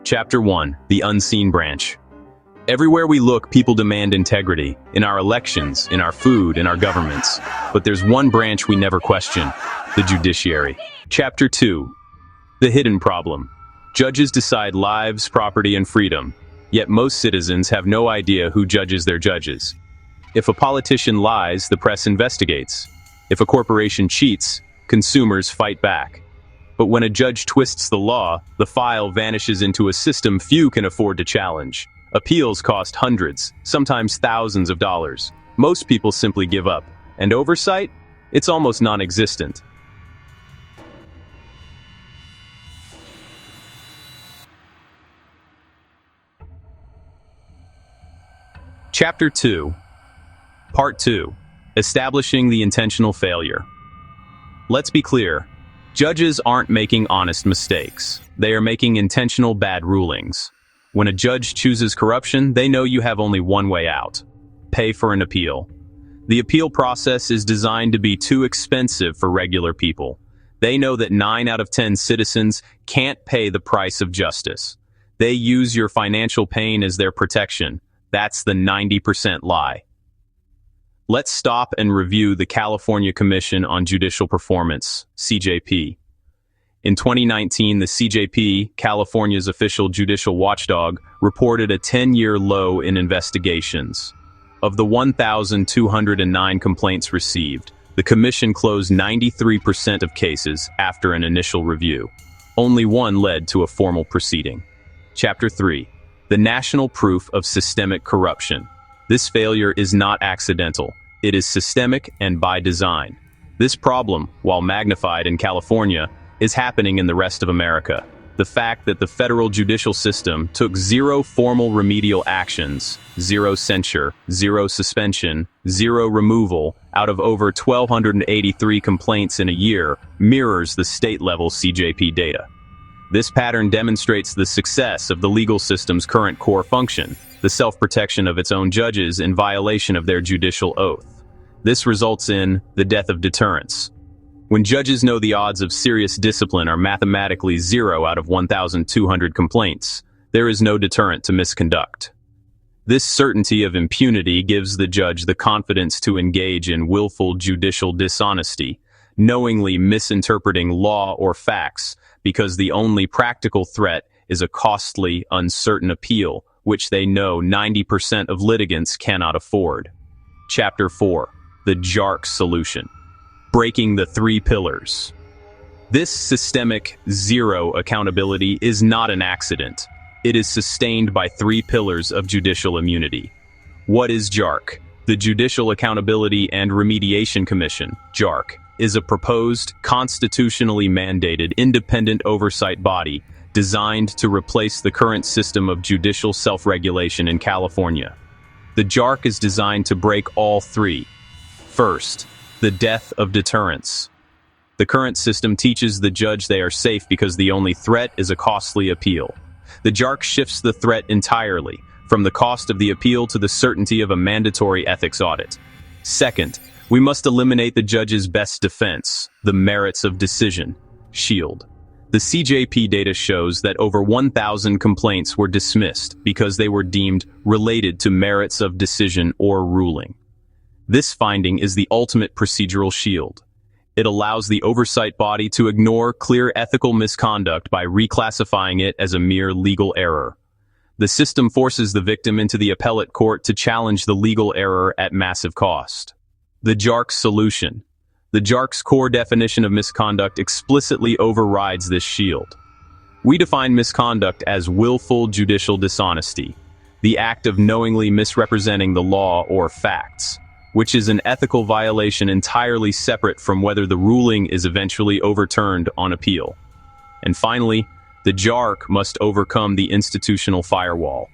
Chapter 1. The Unseen Branch. Everywhere we look, people demand integrity. In our elections, in our food, in our governments. But there's one branch we never question: the judiciary. Chapter 2. The Hidden Problem. Judges decide lives, property, and freedom. Yet most citizens have no idea who judges their judges. If a politician lies, the press investigates. If a corporation cheats, consumers fight back. But when a judge twists the law, the file vanishes into a system few can afford to challenge. Appeals cost hundreds, sometimes thousands of dollars. Most people simply give up. And oversight? It's almost non-existent. Chapter 2. Part 2. Establishing the intentional failure. Let's be clear. Judges aren't making honest mistakes. They are making intentional bad rulings. When a judge chooses corruption, they know you have only one way out: pay for an appeal. The appeal process is designed to be too expensive for regular people. They know that 9 out of 10 citizens can't pay the price of justice. They use your financial pain as their protection. That's the 90% lie. Let's stop and review the California Commission on Judicial Performance, CJP. In 2019, the CJP, California's official judicial watchdog, reported a 10-year low in investigations. Of the 1,209 complaints received, the Commission closed 93% of cases after an initial review. Only one led to a formal proceeding. Chapter 3. The National Proof of Systemic Corruption. This failure is not accidental. It is systemic and by design. This problem, while magnified in California, is happening in the rest of America. The fact that the federal judicial system took 0 formal remedial actions, 0 censure, 0 suspension, 0 removal, out of over 1,283 complaints in a year, mirrors the state-level CJP data. This pattern demonstrates the success of the legal system's current core function: the self-protection of its own judges in violation of their judicial oath. This results in the death of deterrence. When judges know the odds of serious discipline are mathematically 0 out of 1,200 complaints, there is no deterrent to misconduct. This certainty of impunity gives the judge the confidence to engage in willful judicial dishonesty, knowingly misinterpreting law or facts, because the only practical threat is a costly, uncertain appeal, which they know 90% of litigants cannot afford. Chapter 4. The JARC Solution. Breaking the 3 pillars. This systemic zero accountability is not an accident. It is sustained by 3 pillars of judicial immunity. What is JARC? The Judicial Accountability and Remediation Commission, JARC, is a proposed, constitutionally mandated, independent oversight body designed to replace the current system of judicial self-regulation in California. The JARC is designed to break all 3. First, the death of deterrence. The current system teaches the judge they are safe because the only threat is a costly appeal. The JARC shifts the threat entirely, from the cost of the appeal to the certainty of a mandatory ethics audit. Second, we must eliminate the judge's best defense, the merits of decision, shield. The CJP data shows that over 1,000 complaints were dismissed because they were deemed related to merits of decision or ruling. This finding is the ultimate procedural shield. It allows the oversight body to ignore clear ethical misconduct by reclassifying it as a mere legal error. The system forces the victim into the appellate court to challenge the legal error at massive cost. The JARC Solution. The JARC's core definition of misconduct explicitly overrides this shield. We define misconduct as willful judicial dishonesty, the act of knowingly misrepresenting the law or facts, which is an ethical violation entirely separate from whether the ruling is eventually overturned on appeal. And finally, the JARC must overcome the institutional firewall.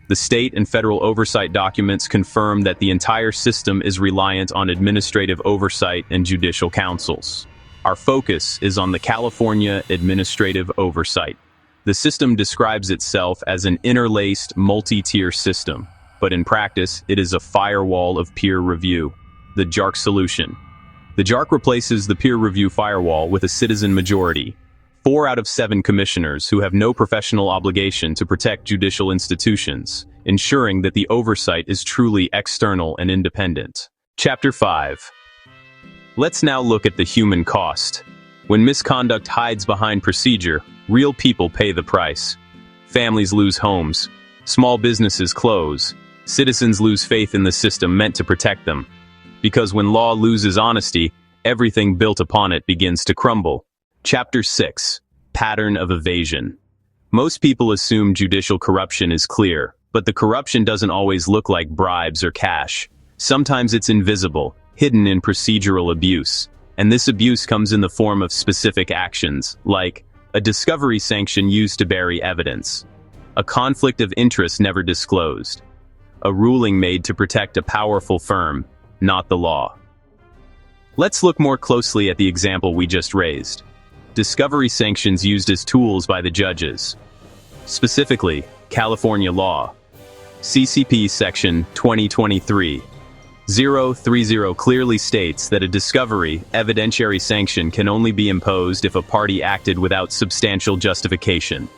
The state and federal oversight documents confirm that the entire system is reliant on administrative oversight and judicial councils. Our focus is on the California Administrative Oversight. The system describes itself as an interlaced, multi-tier system, but in practice, it is a firewall of peer review. The JARC Solution. The JARC replaces the peer review firewall with a citizen majority. 4 out of 7 commissioners who have no professional obligation to protect judicial institutions, ensuring that the oversight is truly external and independent. Chapter 5. Let's now look at the human cost. When misconduct hides behind procedure, real people pay the price. Families lose homes, small businesses close, citizens lose faith in the system meant to protect them. Because when law loses honesty, everything built upon it begins to crumble. Chapter 6. Pattern of evasion. Most people assume judicial corruption is clear, but the corruption doesn't always look like bribes or cash. Sometimes it's invisible, hidden in procedural abuse. And this abuse comes in the form of specific actions, like a discovery sanction used to bury evidence, a conflict of interest never disclosed, a ruling made to protect a powerful firm, not the law. Let's look more closely at the example we just raised. Discovery sanctions used as tools by the judges. Specifically, California law. CCP Section 2023-030 clearly states that a discovery, evidentiary sanction can only be imposed if a party acted without substantial justification.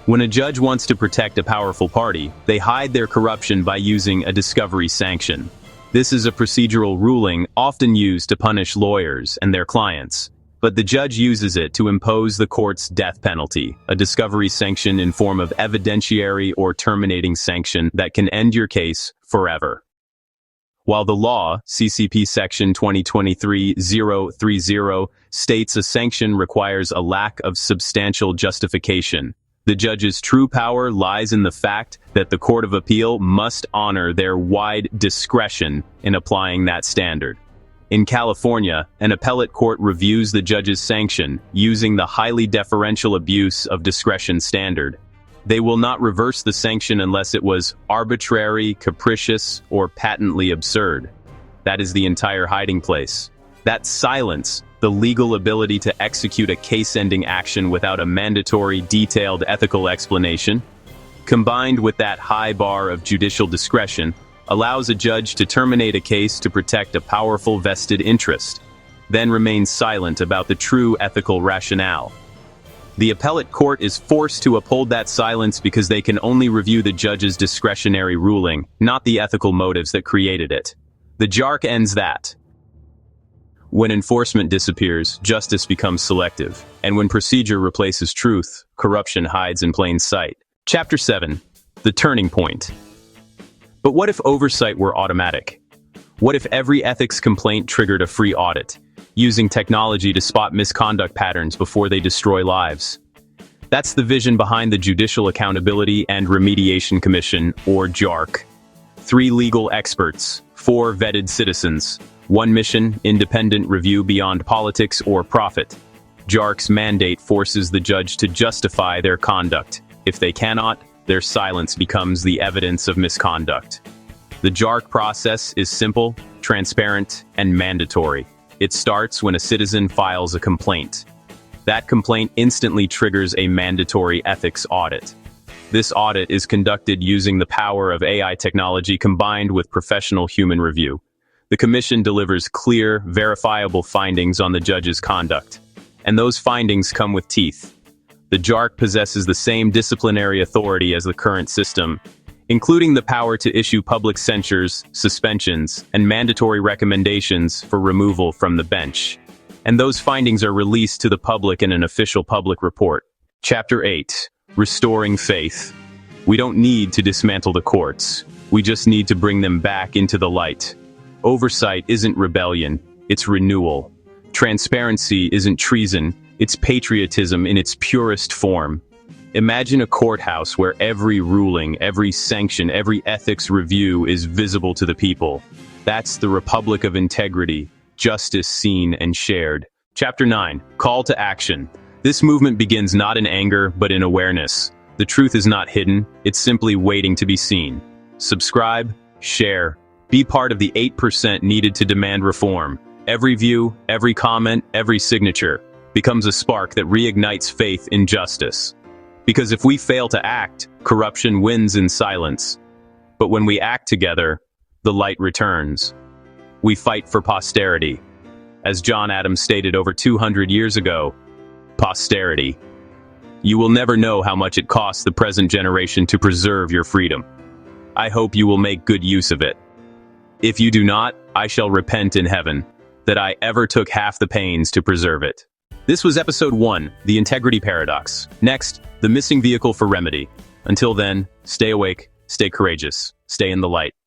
When a judge wants to protect a powerful party, they hide their corruption by using a discovery sanction. This is a procedural ruling often used to punish lawyers and their clients, but the judge uses it to impose the court's death penalty, a discovery sanction in form of evidentiary or terminating sanction that can end your case forever. While the law, CCP Section 2023-030, states a sanction requires a lack of substantial justification, the judge's true power lies in the fact that the Court of Appeal must honor their wide discretion in applying that standard. In California, an appellate court reviews the judge's sanction using the highly deferential abuse of discretion standard. They will not reverse the sanction unless it was arbitrary, capricious, or patently absurd. That is the entire hiding place. That silence, the legal ability to execute a case-ending action without a mandatory, detailed ethical explanation, combined with that high bar of judicial discretion, allows a judge to terminate a case to protect a powerful vested interest, then remains silent about the true ethical rationale. The appellate court is forced to uphold that silence because they can only review the judge's discretionary ruling, not the ethical motives that created it. The JARC ends that. When enforcement disappears, justice becomes selective, and when procedure replaces truth, corruption hides in plain sight. Chapter 7. The Turning Point. But what if oversight were automatic? What if every ethics complaint triggered a free audit, using technology to spot misconduct patterns before they destroy lives? That's the vision behind the Judicial Accountability and Remediation Commission, or JARC. 3 legal experts, 4 vetted citizens, 1 mission, independent review beyond politics or profit. JARC's mandate forces the judge to justify their conduct. If they cannot, their silence becomes the evidence of misconduct. The JARC process is simple, transparent, and mandatory. It starts when a citizen files a complaint. That complaint instantly triggers a mandatory ethics audit. This audit is conducted using the power of AI technology combined with professional human review. The commission delivers clear, verifiable findings on the judge's conduct. And those findings come with teeth. The JARC possesses the same disciplinary authority as the current system, including the power to issue public censures, suspensions, and mandatory recommendations for removal from the bench. And those findings are released to the public in an official public report. Chapter 8. Restoring Faith. We don't need to dismantle the courts. We just need to bring them back into the light. Oversight isn't rebellion, it's renewal. Transparency isn't treason, it's patriotism in its purest form. Imagine a courthouse where every ruling, every sanction, every ethics review is visible to the people. That's the Republic of Integrity, justice seen and shared. Chapter 9. Call to action. This movement begins not in anger, but in awareness. The truth is not hidden, it's simply waiting to be seen. Subscribe, share, be part of the 8% needed to demand reform. Every view, every comment, every signature becomes a spark that reignites faith in justice. Because if we fail to act, corruption wins in silence. But when we act together, the light returns. We fight for posterity. As John Adams stated over 200 years ago, Posterity. You will never know how much it costs the present generation to preserve your freedom. I hope you will make good use of it. If you do not, I shall repent in heaven that I ever took half the pains to preserve it. This was episode 1, The Integrity Paradox. Next, the missing vehicle for remedy. Until then, stay awake, stay courageous, stay in the light.